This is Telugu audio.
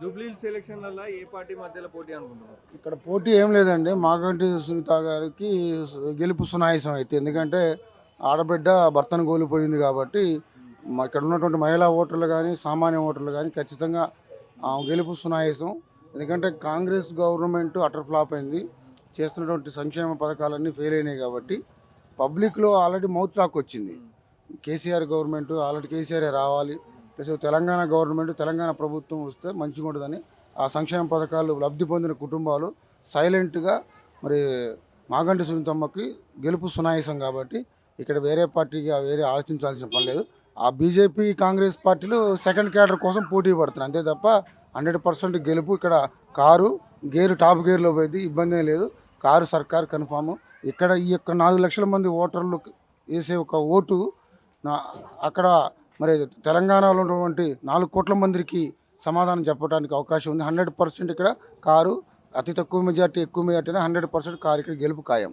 జూబ్లీహిల్స్ ఎలక్షన్లలో ఏ పార్టీ మధ్యలో పోటీ అనుకుంటున్నారు? ఇక్కడ పోటీ ఏం లేదండి. మాగంటి సునీత గారికి గెలుపు సునాయాసం అయితే. ఎందుకంటే ఆడబిడ్డ భర్తను కోల్పోయింది కాబట్టి ఇక్కడ ఉన్నటువంటి మహిళా ఓటర్లు కానీ సామాన్య ఓటర్లు కానీ ఖచ్చితంగా గెలుపు సునాయాసం. ఎందుకంటే కాంగ్రెస్ గవర్నమెంట్ అటర్ ఫ్లాప్ అయింది. చేస్తున్నటువంటి సంక్షేమ పథకాలన్నీ ఫెయిల్ అయినాయి కాబట్టి పబ్లిక్లో ఆల్రెడీ మౌత్ టాక్ వచ్చింది. కేసీఆర్ గవర్నమెంట్ ఆల్రెడీ కేసీఆర్ రావాలి, ప్లస్ తెలంగాణ గవర్నమెంట్ తెలంగాణ ప్రభుత్వం వస్తే మంచిగా ఉంటుందని ఆ సంక్షేమ పథకాలు లబ్ధి పొందిన కుటుంబాలు సైలెంట్గా మరి మాగంటి సునీతమ్మకి గెలుపు సునాయాసం కాబట్టి ఇక్కడ వేరే పార్టీగా వేరే ఆలోచించాల్సిన పని లేదు. ఆ బీజేపీ కాంగ్రెస్ పార్టీలు సెకండ్ క్యాడర్ కోసం పోటీ పడుతున్నాయి అంతే తప్ప 100% గెలుపు ఇక్కడ కారు గేరు టాప్ గేర్లో పోయింది, ఇబ్బంది ఏం లేదు. కారు సర్కార్ కన్ఫామ్. ఇక్కడ ఈ యొక్క 4 లక్షల మంది ఓటర్లు వేసే ఒక ఓటు అక్కడ మరి తెలంగాణలో ఉన్నటువంటి 4 కోట్ల మందికి సమాధానం చెప్పడానికి అవకాశం ఉంది. 100% ఇక్కడ కారు అతి తక్కువ మెజార్టీ ఎక్కువ మెజార్టీ 100% కారు ఇక్కడ గెలుపు ఖాయం.